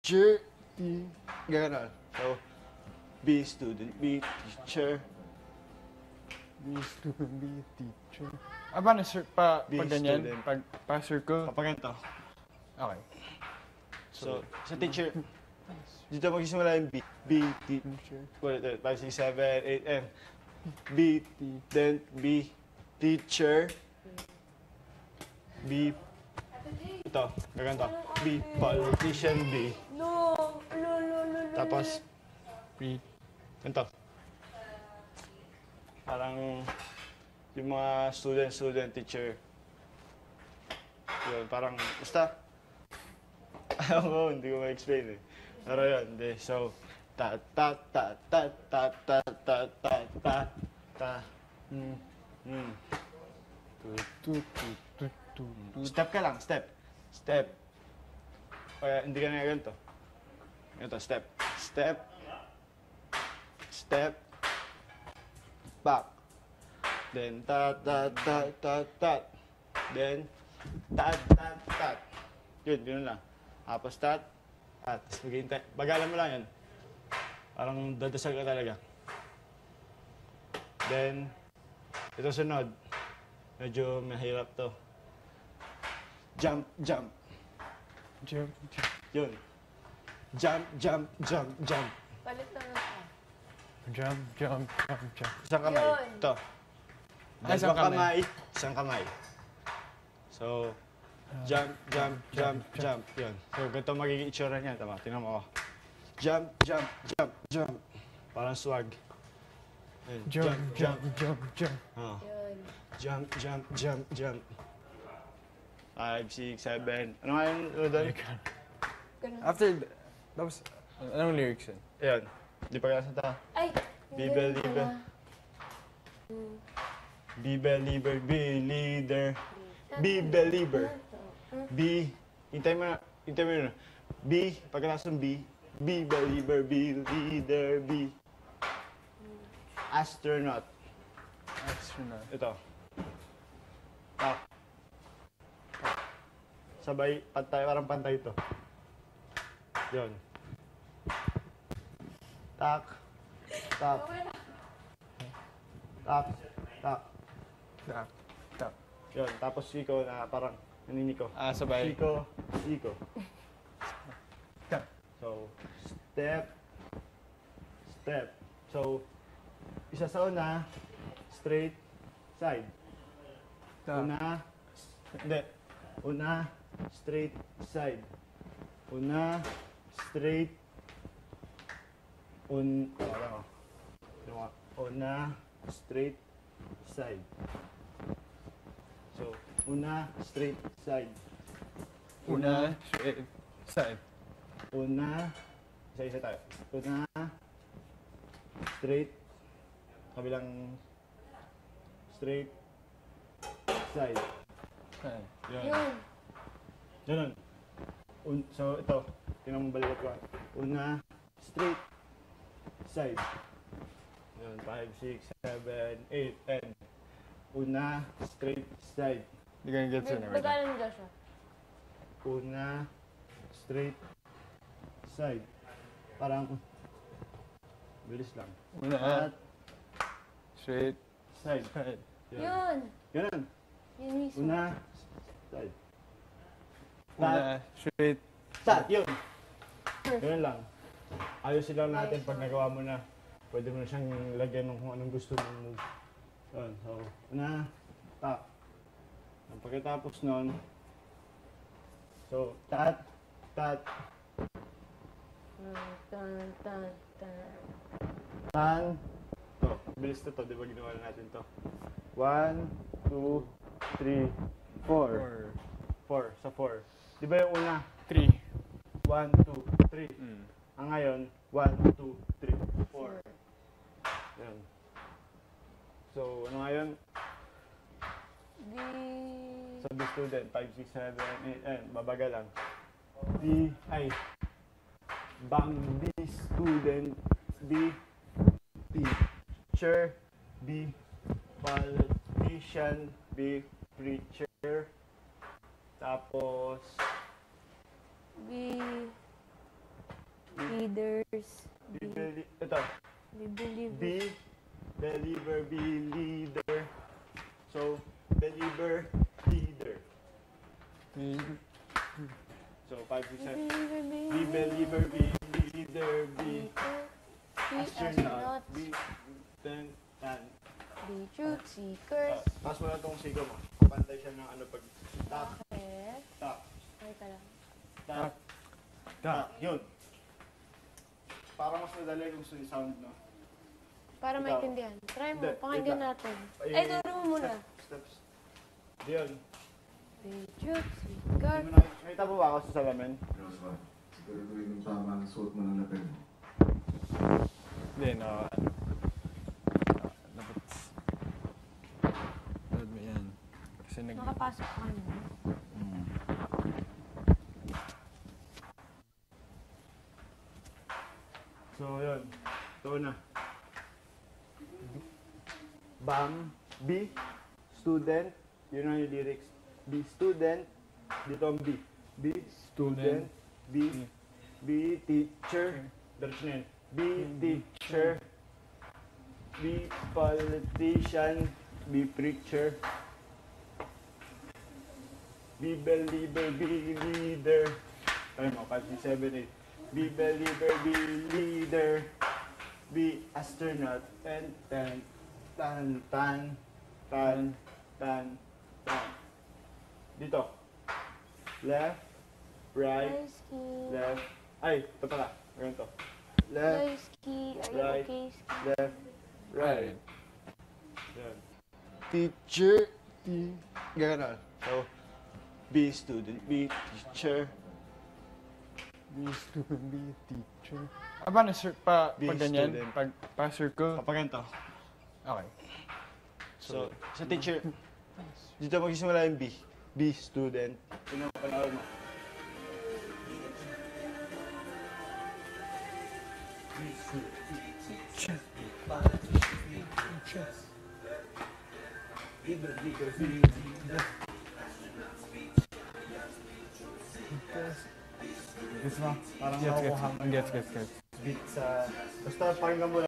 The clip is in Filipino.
teacher, gano'n. So, be student, be teacher. Be student, be teacher. Paano sir, pag ganyan? Student. Pa circle? Kapag ganito. Okay. So, sa teacher, dito magsisimula yung B. B, Teacher. 5, 6, 7, 8, and B, then B, teacher. B, ito, gaganto. B, politician, B. No. Tapos, Be ganito. Parang yung mga student, teacher. Yun, parang, basta. Ayaw ko, hindi ko ma-explain eh. Pero yun, hindi. So, ta ta ta ta ta ta ta ta ta ta Step ka lang, step. Step. Kaya hindi ka na ganito. Ganito, step. Step. Step. Back. Then, ta ta ta ta ta. Then, tat tat tat. Yun, yun lang. Tapos tat. At maghihintay. Bagalan mo lang yun. Parang dadasal ka talaga. Then, ito sunod. Medyo mahirap to. Jump, jump. jump. Yun. Jump, jump, jump, jump. Palit na lang siya. Jump, jump, jump, jump. Isang kamay. Yun. Ito. Isang Dalawang kamay. Isang kamay. So, jump, jump, jump, jump. Yun. So, ganito magiging itsura niya. Tama, tingnan mo ako. Jump, jump, jump, jump. Parang swag. Yun. Jump, jump, jump, jump. Oh. Yun. Jump, jump, jump, jump. 5, 6, 7. Ano nga yung doon? Ganun. After, tapos, anong lyrics yun? Ayan. Di pa kaya sa Ay! Be hindi believer. pala. Be believer, be leader. Be believer. Be, hintay mo na. Be, pagkatapos ng be believer, be leader, be astronaut. Astronaut. Ito. Tak. Sabay, pantay, parang pantay ito. Yun. Tak. Tak. Tak. Tak. Tap, tap. Yun. Tapos siko na parang naniniko. Sabay. Siko. Siko. Tap. So, step. Step. So, isa sa una, straight side. Tap. Una, hindi. Una, straight side. Una, straight. Una, straight side. So, una, straight side. Una, straight, side. Una, isa-isa tayo. Una, straight. Kabilang straight side. Side. Yun. Yun. Ganun. So, ito. Tingnan mo balikat ko. Una, straight side. Yun, 5, 6, 7, 8, and una, straight side. Hindi ka nag-gets yun. wait lang. Nagalan dyan siya. Una, straight side. Parang, bilis lang. Una, At, straight, side. side. Yun. Yun. Ganun. Yun mismo. Una, side. Una, straight, Tat, yun. Yun lang. Ayusin lang natin pag nagawa mo na. Pwede mo na siyang lagyan ng kung anong gusto mong move. Yun. So, una, tap. Ang pagkatapos nun, so, tat, tat, Tan, tan, tan. tan. To, bilis na to. Di ba ginawa na natin to? 1, 2, 3, 4. 4. Sa 4. Di ba yung una? 3. 1, 2, 3. Mm. Ang ngayon, 1, 2, 3, 4. Yan. So, ano ngayon? Di... Sa B student, 5, 6, 7, 8, and babaga lang. B, ay, bang B student, B, teacher, B, politician, B, preacher, tapos, Be... leaders. Be, ito. Be believers. Be, believer, be leader. So, believer, leader. So, 5, 6, 7. Be believer, be leader, be astronaut, be tan. Be truth seekers. Tapos mo na itong sigaw mo. Kapantay siya ng ano pag tap, Bakit? tap, Ay, ka lang. tap, tap. Yun. Para mas madali kung sound, no? Para Ikaw. maintindihan. Try mo, Hindi, pakinggan wait lang. natin. Ay, Ay, turo mo muna. Steps. Yun. Be truth Hindi seekers. mo nakita mo ba ako sa salamin? Joshua, siguraduhin yung tama ang suot mo ng lapel mo. Hindi, no, ano. Dapat. Dapat mo yan. Kasi Nakapasok ka na. So, yun. Ito na. Bam. B. Student. Yun ang yung lyrics. B. Student. Dito ang B. B. Student. B. B. Teacher. Diretso na yun. B. Teacher. B. Politician. B. Preacher. B. Believer. B. Leader. Tayo mo. 5, 6, 7, 8. Be believer, be leader, be astronaut, and tan, tan, tan, tan, tan, tan. Dito. Left, right, Hi, Ski. left. Ay, ito pala. Ganito. Left, Hi, Ski. Are you right. okay, Ski? left, right. Right. Yan. Teacher, gano'n. So, be student, be teacher, Be student, be teacher. Paano, sir? Pag ganyan? student. Pa-circle? kapag ganito. Okay. So, sa teacher, dito magsisimula yung B. B, student. Tingnan mo, panahon mo. Gets mo? Parang Gets, nakukuha mo yung gets. beat sa... Basta pakinggan mo